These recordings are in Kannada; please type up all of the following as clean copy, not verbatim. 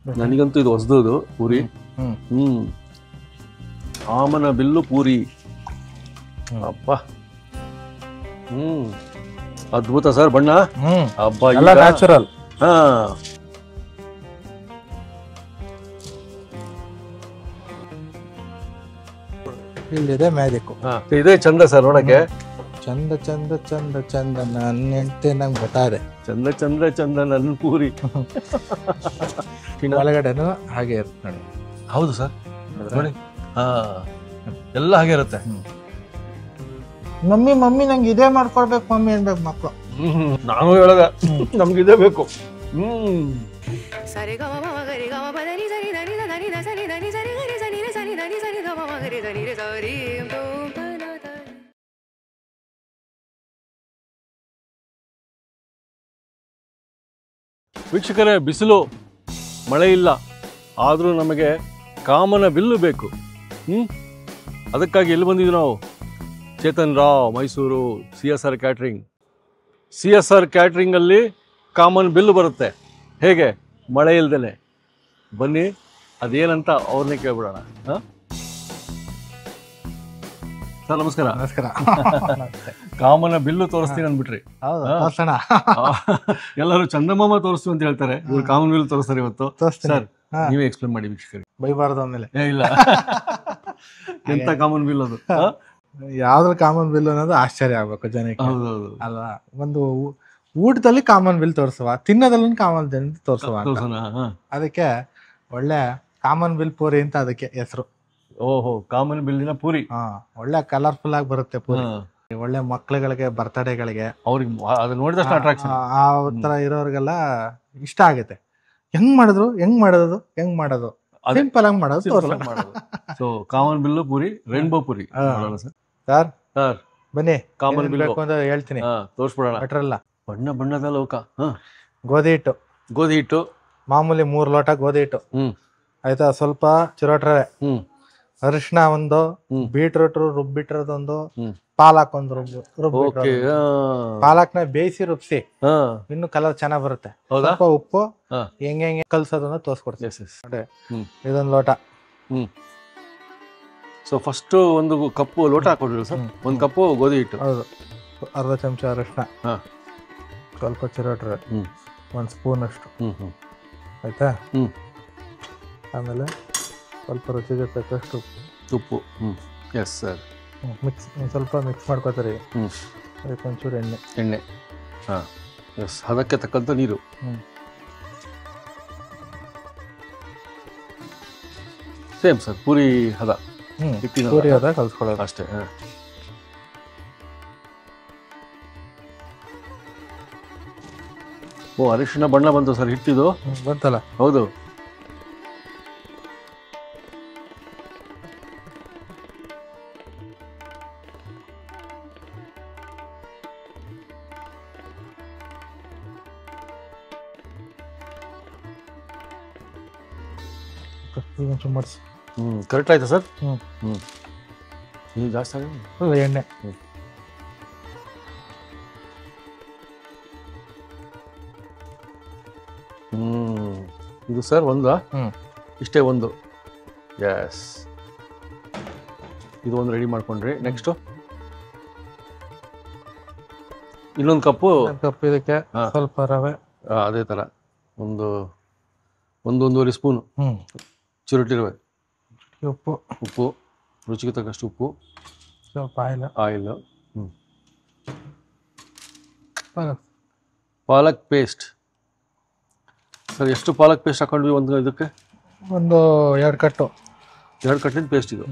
ನನಗಂತೂ ಇದು ಹೊಸದು ಪೂರಿ. ಕಾಮನ ಬಿಲ್ಲು ಪೂರಿ. ಅಪ್ಪ ಅದ್ಭುತ ಸರ್ ಬಣ್ಣ. ಹಬ್ಬ ನ್ಯಾಚುರಲ್. ಇಲ್ಲಿದೆ ಮ್ಯಾಜಿಕ್. ಇದೇ ಚಂದ ಸರ್ ನೋಡಕ್ಕೆ. ಚಂದ ಚಂದ ಚಂದ ಚಂದ ನನ್ನ ಹೆಂಡತಿ ನಂಗೆ ಗೊತ್ತಾದೆ. ಚಂದ ಚಂದ ಚಂದ ನನ್ನ ಪೂರಿ. ಒಳಗಡೆನು ಹಾಗೆ ಇರುತ್ತೆ ನೋಡಿ. ಹೌದು ಸರ್ ನೋಡಿ. ಎಲ್ಲ ಹಾಗೆ ಇರುತ್ತೆ. ಮಮ್ಮಿ ಮಮ್ಮಿ ನಂಗೆ ಇದೇ ಮಾಡ್ಕೊಡ್ಬೇಕು ಮಮ್ಮಿ ಅನ್ಬೇಕು ಮಕ್ಕಳು. ನಾನು ಹೇಳದ ನಮ್ಗೆ ಇದೇ ಬೇಕು. ವೀಕ್ಷಕರೇ, ಬಿಸಿಲು ಮಳೆ ಇಲ್ಲ, ಆದರೂ ನಮಗೆ ಕಾಮನ ಬಿಲ್ಲು ಬೇಕು. ಅದಕ್ಕಾಗಿ ಎಲ್ಲಿ ಬಂದಿದ್ವಿ ನಾವು? Chetan Rao, Mysuru, CSR catering. CSR ಕ್ಯಾಟ್ರಿಂಗಲ್ಲಿ ಕಾಮನ್ ಬಿಲ್ಲು ಬರುತ್ತೆ. ಹೇಗೆ? ಮಳೆ ಇಲ್ದೇನೆ. ಬನ್ನಿ, ಅದೇನಂತ ಅವ್ರನ್ನೇ ಕೇಳ್ಬಿಡೋಣ. ಸರ್ ನಮಸ್ಕಾರ. ನಮಸ್ಕಾರ. ಕಾಮನ ಬಿಲ್ಲು ತೋರಿಸ್ತೀನಿ ಅಂದ್ಬಿಟ್ರಿ. ಎಲ್ಲರೂ ಚಂದಮಾಮ ತೋರಿಸ್ತೀವಿ ಅಂತ ಹೇಳ್ತಾರೆ, ಇವ್ರು ಕಾಮನ್ ಬಿಲ್ಲು ತೋರಿಸ್ತಾರೆ ಇವತ್ತು. ಸರ್ ನೀವೇ ಎಕ್ಸ್ಪ್ಲೇನ್ ಮಾಡಿ ವೀಕ್ಷಕರಿಗೆ. ಬೈಬಾರ್ದು ಆಮೇಲೆ. ಇಲ್ಲ, ಎಂತ ಕಾಮನ್ ಬಿಲ್ ಅದು? ಯಾವ್ದ್ರ ಕಾಮನ್ ಬಿಲ್ ಅನ್ನೋದು ಆಶ್ಚರ್ಯ ಆಗ್ಬೇಕು ಜನಕ್ಕೆ. ಹೌದೌದು ಅಲ್ವಾ? ಒಂದು ಊಟದಲ್ಲಿ ಕಾಮನ್ ಬಿಲ್ ತೋರಿಸುವ, ತಿನ್ನೋದಲ್ಲೂ ಕಾಮನ್ ಬಿಲ್ ತೋರಿಸುವ. ಅದಕ್ಕೆ ಒಳ್ಳೆ ಕಾಮನ್ ಬಿಲ್ ಪೂರಿ ಅಂತ ಅದಕ್ಕೆ ಹೆಸರು. ಓಹೋ, ಕಾಮನ್ ಬಿಲ್ಲಿನ ಪೂರಿ. ಒಳ್ಳೆ ಕಲರ್ಫುಲ್ ಆಗಿ ಬರುತ್ತೆ ಪೂರಿ. ಒಳ್ಳೆ ಮಕ್ಳುಗಳಿಗೆ, ಬರ್ತಡೇಗಳಿಗೆ, ಅವ್ರಿಗೆ ಅದನ್ನ ನೋಡಿದಷ್ಟು ಅಟ್ರಾಕ್ಷನ್. ಆ ತರ ಇರೋರಿಗೆಲ್ಲ ಇಷ್ಟ ಆಗುತ್ತೆ. ಹೆಂಗ್ ಮಾಡೋದು ಸಿಂಪಲ್ ಆಗಿ ಮಾಡೋದು. ಸೊ ಕಾಮನ್ ಬಿಲ್ಲು puri, rainbow puri. Sir sir ಬನ್ನಿ, ಕಾಮನ್ ಬಿಲ್ ಬೇಕು ಅಂತ ಹೇಳ್ತೀನಿ, ತೋರಿಸ್ಬಿಡೋಣ. ಬಟ್ರಲ್ಲ ಬಣ್ಣ ಬಣ್ಣದ ಲೋಕ. ಗೋಧಿ ಹಿಟ್ಟು ಮಾಮೂಲಿ 3 ಲೋಟ ಗೋಧಿ ಹಿಟ್ಟು ಆಯ್ತಾ. ಸ್ವಲ್ಪ ಚಿರೋಟ್ ರವೆ, ಅರಿಶಿನ ಒಂದು, ಬೀಟ್ರೂಟ್ ರುಬ್ಬಿಟ್ಟಿರೋದೊಂದು, ಪಾಲಕ್ ಒಂದು ಪಾಲಕ್ನ ಬೇಯಿಸಿ ರುಬ್ಸಿ ಇನ್ನು ಕಲರ್ ಚೆನ್ನಾಗ್ ಬರುತ್ತೆ. ಸ್ವಲ್ಪ ಉಪ್ಪು, ಹೆಂಗೆ ಕಲ್ಸೋದನ್ನ ತೋರ್ಸ್ಕೊಡ್ತೀನಿ. ಇದೊಂದು ಲೋಟ. ಸೊ ಫಸ್ಟ್ ಒಂದು ಕಪ್ಪು ಲೋಟ ಹಾಕೊಡ್ರಿ ಸರ್. ಒಂದು ಕಪ್ಪು ಗೋಧಿ ಹಿಟ್ಟು. ಹೌದು. ಅರ್ಧ ಚಮಚ ಅರಿಶಿನ, ಸ್ವಲ್ಪ ಚಿರೋಟ್ ರವೆ, 1 ಸ್ಪೂನ್ ಅಷ್ಟು ಆಯ್ತಾ. ಆಮೇಲೆ ಸ್ವಲ್ಪ ರುಚಿಗೆ ತಕ್ಕಷ್ಟು ಉಪ್ಪು. Yes sir. ಸ್ವಲ್ಪ ಮಿಕ್ಸ್ ಮಾಡ್ಕೋತಾರೆ. ಅದಕ್ಕೆ ಒಂಚೂರು ಎಣ್ಣೆ. ಹಾಂ, ಎಸ್. ಅದಕ್ಕೆ ತಕ್ಕಂಥ ನೀರು. ಸೇಮ್ ಸರ್, ಪೂರಿ ಹದ. ಪೂರಿ ಹದ ಕಲ್ಸ್ಕೊಳ್ಳೋದು ಅಷ್ಟೇ. ಓ, ಅರಿಶಿನ ಬಣ್ಣ ಬಂತು ಸರ್. ಹಿಟ್ಟಿದು ಬಂತಲ್ಲ? ಹೌದು. ಕರೆಕ್ಟ್ ಆಯ್ತಾ ಸರ್? ನೀರು ಜಾಸ್ತಿ ಆಗಿದೆ. ಎಣ್ಣೆ. ಇದು ಸರ್ ಒಂದಾ? ಇಷ್ಟೇ ಒಂದು. ಎಸ್, ಇದು ಒಂದು ರೆಡಿ ಮಾಡ್ಕೊಂಡ್ರಿ. ನೆಕ್ಸ್ಟು ಇನ್ನೊಂದು ಕಪ್ಪು. ಇದಕ್ಕೆ ಸ್ವಲ್ಪ ರವೆ, ಅದೇ ಥರ ಒಂದೂವರೆ ಸ್ಪೂನು ಚಿರೋಟಿ ರವೆ, ಉಪ್ಪು ರುಚಿಗೆ ತಕ್ಕಷ್ಟು ಉಪ್ಪು, ಸ್ವಲ್ಪ ಆಯಿಲ್, ಪಾಲಕ್ ಪೇಸ್ಟ್. ಸರ್ ಎಷ್ಟು ಪಾಲಕ್ ಪೇಸ್ಟ್ ಹಾಕೊಂಡ್ವಿ ಒಂದು ಇದಕ್ಕೆ? ಒಂದು 2 ಕಟ್ಟು. 2 ಕಟ್ಟಿನ ಪೇಸ್ಟ್ ಇದು.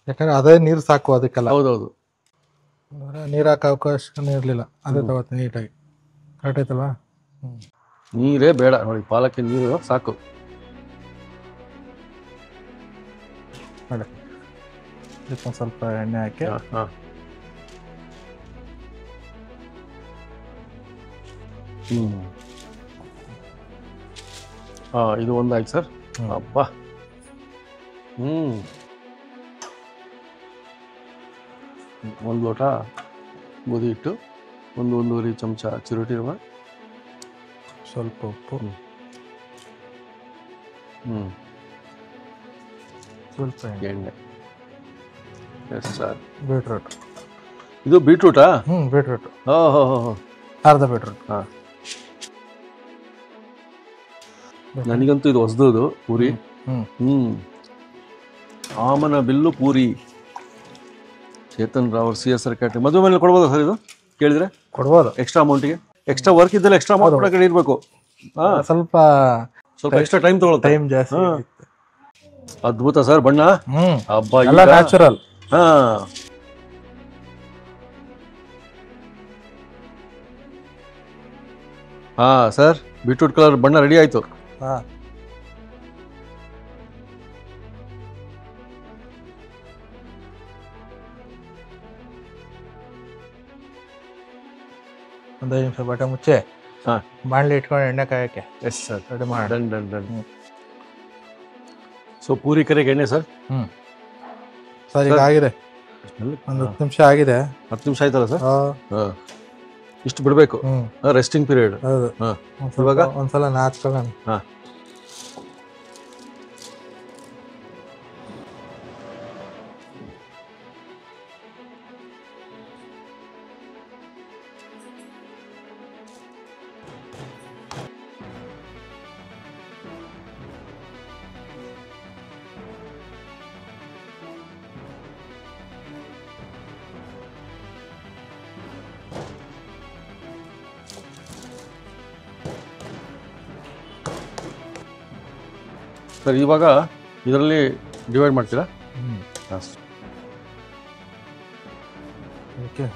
ಯಾಕಂದ್ರೆ ಅದೇ ನೀರು ಸಾಕು ಅದಕ್ಕೆಲ್ಲ. ಹೌದೌದು. ನೀರು ಹಾಕೋ ಅವಕಾಶನೇ ಇರಲಿಲ್ಲ. ಅದೇ ತಗೋತ ನೀಟಾಗಿ. ಕರೆಕ್ಟ್ ಆಯ್ತಲ್ವಾ? ನೀರೇ ಬೇಡ ನೋಡಿ, ಪಾಲಕ್ಕಿನ ನೀರು ಸಾಕು. ನೋಡಿ, ಇದಕ್ಕೊಂದು ಸ್ವಲ್ಪ ಎಣ್ಣೆ ಹಾಕಿ. ಇದು ಒಂದಾಯ್ತು ಸರ್. ಅಪ್ಪ. ಒಂದು ಲೋಟ ಗೋಧಿ ಹಿಟ್ಟು, 1-1.5 ಚಮಚ ಚಿರೋಟಿ ರವೆ, ಸ್ವಲ್ಪ ಉಪ್ಪು, ಸ್ವಲ್ಪ ಎಣ್ಣೆ. Yes sir. ಬೀಟ್ರೂಟ್. ಇದು ಬೀಟ್ರೂಟಾ? ಬೀಟ್ರೂಟ್. ಓಹೋ. ಅರ್ಧ ಬೀಟ್ರೂಟ್. ಹಾಂ, ನನಗಂತೂ ಇದು ಹೊಸದು ಪೂರಿ. ಕಾಮನ ಬಿಲ್ಲು ಪೂರಿ. Chetan Rao CSR catering. ಮದುವೆ ಮೇಲೆ ಕೊಡ್ಬೋದಾ ಸರ್ ಇದು ಕೇಳಿದ್ರೆ? ಕೊಡ್ಬೋದು. ಎಕ್ಸ್ಟ್ರಾ ಅಮೌಂಟಿಗೆ ಎಕ್ಸ್ಟ್ರಾ ವರ್ಕ್ ಇದ್ದಲ್ಲಿ ಎಕ್ಸ್ಟ್ರಾ ಅಮೌಂಟ್ ಕಡೆ ಇರಬೇಕು. ಸ್ವಲ್ಪ ಎಕ್ಸ್ಟ್ರಾ ಟೈಮ್ ತಗೊಳುತ್ತೆ. ಟೈಮ್ ಜಾಸ್ತಿ. ಅದ್ಭುತ ಸರ್ ಬಣ್ಣ. ಹಬ್ಬ ಎಲ್ಲ ನ್ಯಾಚುರಲ್. ಹಾ ಸರ್, ಬೀಟ್ರೂಟ್ ಕಲರ್ ಬಣ್ಣ ರೆಡಿ ಆಯ್ತು. ಒಂದು 5 ನಿಮಿಷ ಬಟೆ ಮುಚ್ಚೆ ಬಾಣಲಿ ಇಟ್ಕೊಂಡು ಎಣ್ಣೆ ಕಾಯಕ್ಕೆ. ಎಸ್ ಸರ್, ರೆಡಿ ಮಾಡಿ. ಡನ್. ಸೊ ಪೂರಿ ಕರೆಗೆ ಎಣ್ಣೆ ಸರ್. ಸರ್ ಈಗ ಆಗಿದೆ, ಒಂದು 10 ನಿಮಿಷ ಆಗಿದೆ. 10 ನಿಮಿಷ ಆಯ್ತಲ್ಲ ಸರ್? ಇಷ್ಟು ಬಿಡಬೇಕು, ರೆಸ್ಟಿಂಗ್ ಪೀರಿಯಡ್. ಹೌದು. ಇವಾಗ ಒಂದ್ಸಲ ನಾಚ್ಕೊಳ್ಳೋಣ. ಸರ್ ಇವಾಗ ಇದರಲ್ಲಿ ಡಿವೈಡ್ ಮಾಡ್ತೀರಾ? ಓಕೆ.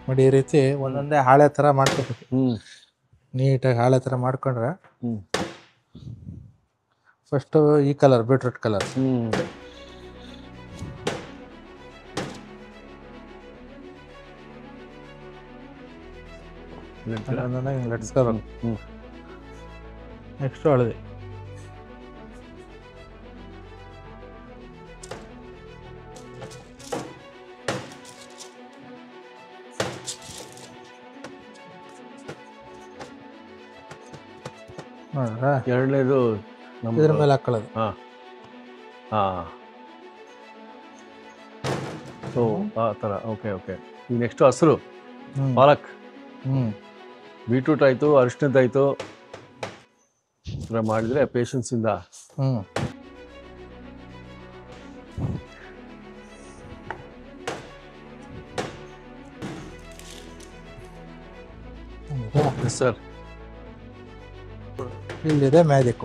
ನೋಡಿ, ಈ ರೀತಿ ಒಂದೊಂದೇ ಹಾಳೆ ತರ ಮಾಡ್ಕೋಬೇಕು. ನೀಟಾಗಿ ಹಾಳೆ ತರ ಮಾಡ್ಕೊಂಡ್ರೆ ಫಸ್ಟ್ ಈ ಕಲರ್ ಬೀಟ್ರೂಟ್ ಕಲರ್. ಲಟ್ಸ್ಕೋಬೇಕು. ನೆಕ್ಸ್ಟ್ ಹಳದಿ. ಎರಡನೇದು ಇದ್ರ ಮೇಲೆ ಹಾಕೊಳ್ಳೋದು. ಸೊ ಆ ಥರ. ಓಕೆ. ಈಗ ನೆಕ್ಸ್ಟ್ ಹಸಿರು ಪಾಲಕ್. ಬೀಟ್ರೂಟ್ ಆಯಿತು, ಅರಿಶಿಣದ್ದಾಯಿತು. ಈ ಥರ ಮಾಡಿದರೆ ಪೇಷನ್ಸಿಂದ. Yes sir. ಇಲ್ಲಿದೆ ಮ್ಯಾಜಿಕ್.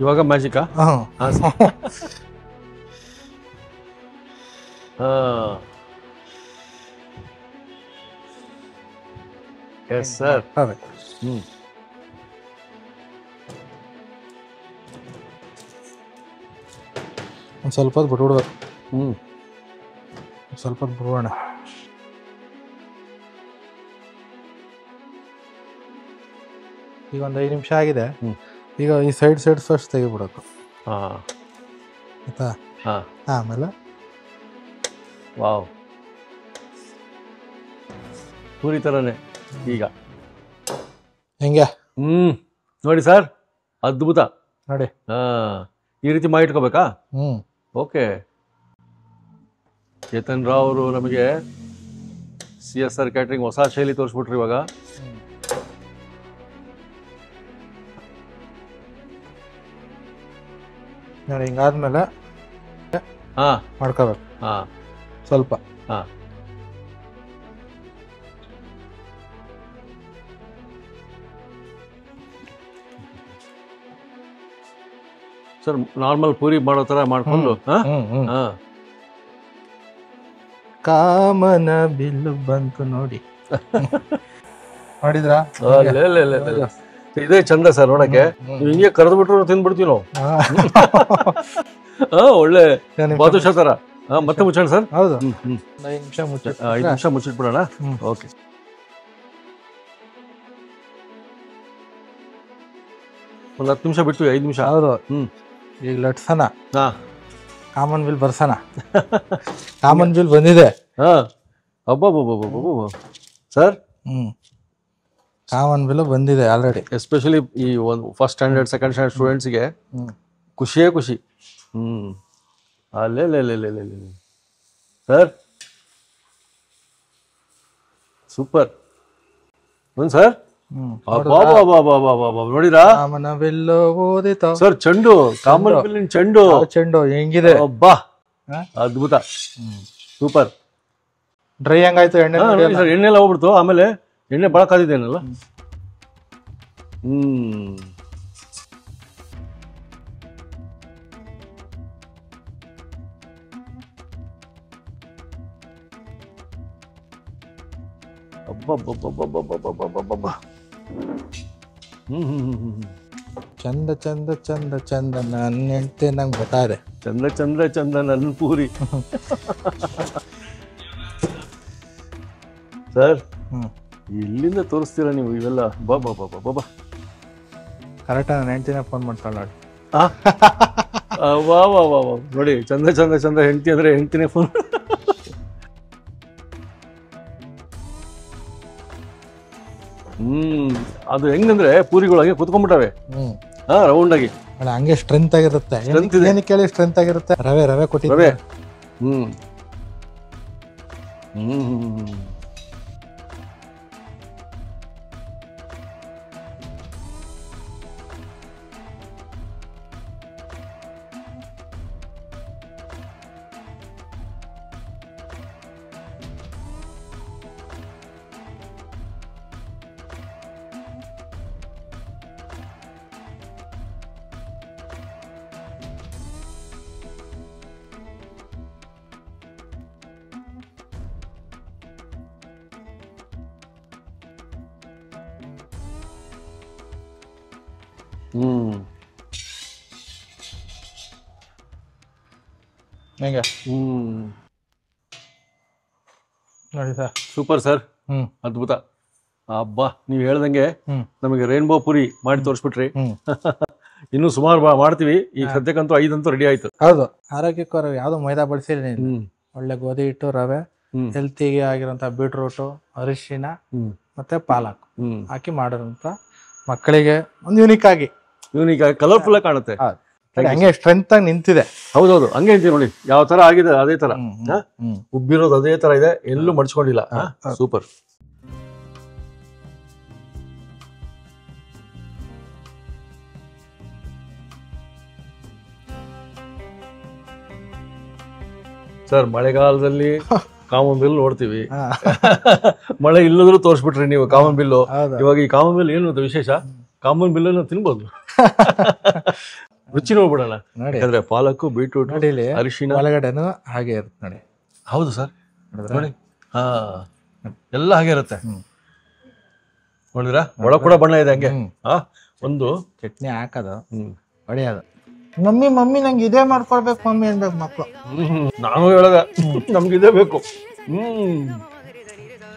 ಇವಾಗ ಮ್ಯಾಜಿಕಾ? Yes sir. ಒಂದು ಸ್ವಲ್ಪ ಹೊತ್ತು ಬಿಟ್ಬಿಡ್ಬೇಕು. ಸ್ವಲ್ಪ ಹೊತ್ತು ಬಿಡೋಣ. ಈಗ ಒಂದು 5 ನಿಮಿಷ ಆಗಿದೆ. ಈಗ ಈ ಸೈಡ್ ಫಸ್ಟ್ ತೆಗಿಬಿಡಬೇಕು. ಆಯ್ತಾ? ಆಮೇಲೆ ವಾವ್, ಪೂರಿ ಥರನೇ ಈಗ. ಹೆಂಗೆ ನೋಡಿ ಸರ್, ಅದ್ಭುತ ನೋಡಿ. ಈ ರೀತಿ ಮಾಡಿಟ್ಕೋಬೇಕಾ? ಓಕೆ. ಚೇತನ್ ರಾವ್ ಅವರು ನಮಗೆ CSR ಕ್ಯಾಟ್ರಿಂಗ್ ಹೊಸ ಶೈಲಿ ತೋರಿಸ್ಬಿಟ್ರು ಇವಾಗ. ನೋಡಿ, ಹಿಂಗಾದ್ಮೇಲೆ ಮಾಡ್ಕೋಬೇಕು ಸ್ವಲ್ಪ. ಹಾ ಸರ್ ನಾರ್ಮಲ್ ಪೂರಿ ಮಾಡೋ ತರ ಮಾಡ್ಕೊಂಡು ಕಾಮನ ಬಿಲ್ಲು ಬಂತು ನೋಡಿ. ನೋಡಿದ್ರಾ? ಇದೇ ಚಂದ ಸರ್ ನೋಡಕ್ಕೆ. ನೀವು ಹಿಂಗೆ ಕರೆದು ಬಿಟ್ರು ತಿಂದ್ಬಿಡ್ತೀವಿ ನಾವು. ಒಳ್ಳೆ ಬಾದುಷಾ ತರ. ಮತ್ತೆ ಮುಚ್ಚೋಣ ಸರ್. ಹೌದು, 5 ನಿಮಿಷ ಮುಚ್ಚಿಟ್ಬಿಡೋಣ. ಓಕೆ. ಒಂದು 10 ನಿಮಿಷ ಬಿಟ್ಟು 5 ನಿಮಿಷ. ಹೌದು. ಈಗ ಲಟ್ಸನ ಕಾಮನ್ ಬಿಲ್ ಬರ್ಸನ. ಕಾಮನ್ ಬಿಲ್ ಬಂದಿದೆ. ಸರ್ ಕಾಮನ್ ಬಿಲ್ ಬಂದಿದೆ ಆಲ್ರೆಡಿ. ಎಸ್ಪೆಷಲಿ ಈ ಒಂದು ಫಸ್ಟ್ ಸ್ಟ್ಯಾಂಡರ್ಡ್ ಸೆಕೆಂಡ್ ಸ್ಟ್ಯಾಂಡರ್ಡ್ ಸ್ಟೂಡೆಂಟ್ಸ್ಗೆ ಖುಷಿಯೇ ಖುಷಿ. ಅಲ್ಲೇ ಸರ್ ಸೂಪರ್. ಸರ್ ನೋಡಿರಾ ಸರ್ ಚೆಂಡು, ಕಾಮನ್ ಬಿಲ್ಲಿನ ಚೆಂಡು ಹೆಂಗಿದೆ? ಅಬ್ಬಾ ಅದ್ಭುತ, ಸೂಪರ್. ಡ್ರೈ ಹೆಂಗಾಯ್ತು? ಎಣ್ಣೆ ಸರ್ ಎಣ್ಣೆ ಎಲ್ಲ ಹೋಗ್ಬಿಡ್ತು. ಆಮೇಲೆ ಎಣ್ಣೆ ಭಾಳ ಕಾದಿದ್ದೇನಲ್ಲ. ಚಂದ ಚಂದ ಚಂದ ಚಂದ ನನ್ನ ಹೆಂಡತಿ ನಂಗೆ ಗೊತ್ತಾದೆ. ಚಂದ ಚಂದ ಚಂದ ನನ್ನ ಪೂರಿ. ಸರ್ ಎಲ್ಲಿಂದ ತೋರಿಸ್ತೀರಾ ನೀವು ಇವೆಲ್ಲ? ಬಾಬಾ ಕರೆಕ್ಟ್ ನನ್ನ ಹೆಂಡತಿನ ಫೋನ್ ಮಾಡ್ತಾಳೆ ನೋಡಿ. ವಾ ವಾ ವಾ ವಾ ನೋಡಿ, ಚಂದ ಚಂದ ಚಂದ ಹೆಂಡತಿ ಅಂದ್ರೆ ಹೆಂಡತಿನೇ ಫೋನ್. ಅದು ಹೆಂಗಂದ್ರೆ ಪೂರಿಗಳಾಗಿ ಕುತ್ಕೊಂಡ್ಬಿಟ್ಟವೆ ರೌಂಡ್ ಆಗಿ. ಹಂಗೆ ಸ್ಟ್ರೆಂತ್ ಆಗಿರುತ್ತೆ. ಏನಕ್ಕೆ ಕೇಳಿ ಸ್ಟ್ರೆಂತ್ ಆಗಿರುತ್ತೆ? ರವೆ ಕೊಟ್ಟಿದ್ದೆ. ರವೆ ಹೆಂಗೆ ನೋಡಿ ಸರ್. ಸೂಪರ್ ಸರ್, ಅದ್ಭುತ. ಅಬ್ಬಾ ನೀವು ಹೇಳ್ದಂಗೆ ನಮಗೆ ರೈನ್ಬೋ ಪುರಿ ಮಾಡಿ ತೋರಿಸ್ಬಿಟ್ರಿ. ಇನ್ನು ಸುಮಾರು ಮಾಡ್ತೀವಿ. ಈಗ ಸದ್ಯಕ್ಕಂತೂ 5 ಅಂತೂ ರೆಡಿ ಆಯ್ತು. ಹೌದು, ಆರೋಗ್ಯಕರ ಯಾವ್ದು ಮೈದಾ ಬಳಸಿಲ್ಲ. ಒಳ್ಳೆ ಗೋಧಿ ಹಿಟ್ಟು, ರವೆ, ಹೆಲ್ತಿಗೆ ಆಗಿರೋಂಥ ಬೀಟ್ರೂಟು, ಅರಿಶಿನ ಮತ್ತೆ ಪಾಲಕ್ ಹಾಕಿ ಮಾಡಿರೋಂಥ ಮಕ್ಕಳಿಗೆ ಒಂದು ಯೂನಿಕ್ ಆಗಿ ಕಲರ್ಫುಲ್ ಆಗಿ ಕಾಣುತ್ತೆ. ಹಂಗೆ ಸ್ಟ್ರೆಂತ್ ಆಗಿ ನಿಂತಿದೆ. ಹೌದೌದು, ಹಂಗೆ ನಿಂತೀವಿ ನೋಡಿ. ಯಾವ ತರ ಆಗಿದೆ ಅದೇ ತರ ಉಬ್ಬಿರೋದು ಅದೇ ತರ ಇದೆ, ಎಲ್ಲೂ ಮಡ್ಚ್ಕೊಂಡಿಲ್ಲ. ಸೂಪರ್. ಸರ್ ಮಳೆಗಾಲದಲ್ಲಿ ಕಾಮನ್ ಬಿಲ್ ನೋಡ್ತೀವಿ, ಮಳೆ ಇಲ್ಲದ್ರೂ ತೋರಿಸ್ಬಿಟ್ರಿ ನೀವು ಕಾಮನ್ ಬಿಲ್ಲು. ಇವಾಗ ಈ ಕಾಮನ್ ಬಿಲ್ ಏನು ವಿಶೇಷ? ಕಾಮನ್ ಬಿಲ್ ತಿನ್ಬೋದು, ರುಚಿ ನೋಡ್ಬಿಡೋಣ. ಯಾಕಂದ್ರೆ ಪಾಲಕ್ಕು, ಬೀಟ್ರೂಟ್, ಅರಿಶಿನ ಒಳಗಡೆನು ಹಾಗೆ ಇರುತ್ತೆ ನೋಡಿ. ಹೌದು ಸರ್, ನೋಡಿ ಎಲ್ಲ ಹಾಗೆ ಇರುತ್ತೆ. ನೋಡಿದ್ರಾ? ಒಳ ಕೂಡ ಬಣ್ಣ ಇದೆ ಹಂಗೆ. ಒಂದು ಚಟ್ನಿ ಹಾಕೋದು, ಹೊಡೆಯೋದು. ಮಮ್ಮಿ ಮಮ್ಮಿ ನಂಗೆ ಇದೇ ಮಾಡ್ಕೊಳ್ಬೇಕು ಮಮ್ಮಿ ಅನ್ಬೇಕು ಮಕ್ಕಳು. ನಾನು ಹೇಳದ ನಮ್ಗೆ ಇದೇ ಬೇಕು.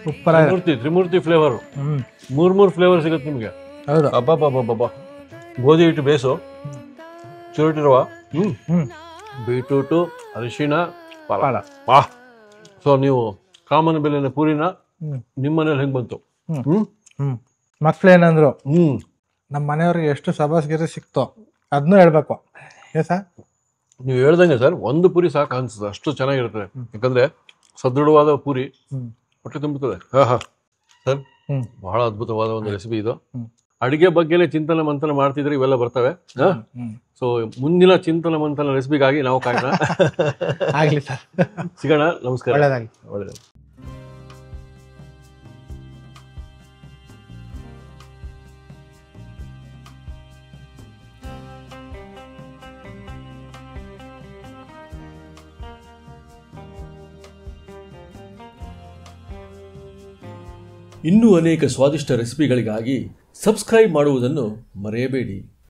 ಸೂಪರ್ ತ್ರಿಮೂರ್ತಿ ಫ್ಲೇವರ್, 3 ಫ್ಲೇವರ್ ಸಿಗುತ್ತೆ ನಿಮ್ಗೆ. ಹೌದು. ಅಬ್ಬಾ ಗೋಧಿ ಹಿಟ್ಟು ಬೇಸು, ಚುರುಟಿರುವ ಬೀಟ್ರೂಟು, ಅರಿಶಿನ, ಪಾಲ. ಸೊ ನೀವು ಕಾಮನ್ ಬಿಲ್ಲಿನ ಪೂರಿನ ನಿಮ್ಮನೇಲಿ ಹೆಂಗ್ ಬಂತು? ಮಕ್ಳೇನಂದ್ರು ನಮ್ಮ ಮನೆಯವ್ರಿಗೆ ಎಷ್ಟು ಸಬಾಸ್ಗಿರಿ ಸಿಕ್ತೋ ಅದನ್ನೂ ಹೇಳ್ಬೇಕು. ಸರ್ ನೀವು ಹೇಳ್ದಂಗೆ ಸರ್, ಒಂದು ಪೂರಿ ಸಾಕು ಅನ್ಸುತ್ತೆ, ಅಷ್ಟು ಚೆನ್ನಾಗಿರ್ತದೆ. ಯಾಕಂದ್ರೆ ಸದೃಢವಾದ ಪೂರಿ ಹೊಟ್ಟೆ ತುಂಬುತ್ತದೆ. ಸರ್ ಬಹಳ ಅದ್ಭುತವಾದ ಒಂದು ರೆಸಿಪಿ ಇದು. ಅಡಿಗೆ ಬಗ್ಗೆನೇ ಚಿಂತನ ಮಂಥನ ಮಾಡ್ತಿದ್ರೆ ಇವೆಲ್ಲ ಬರ್ತವೆ. ಸೊ ಮುಂದಿನ ಚಿಂತನ ಮಂಥನ ರೆಸಿಪಿಗಾಗಿ ನಾವು ಕಾಯೋಣ. ಆಗ್ಲಿ ಸರ್, ಸಿಗೋಣ. ನಮಸ್ಕಾರ. ಒಳ್ಳೆದಾಗಿ. ಒಳ್ಳೆದಾಗಿ. ಇನ್ನೂ ಅನೇಕ ಸ್ವಾದಿಷ್ಟ ರೆಸಿಪಿಗಳಿಗಾಗಿ ಸಬ್ಸ್ಕ್ರೈಬ್ ಮಾಡುವುದನ್ನು ಮರೆಯಬೇಡಿ.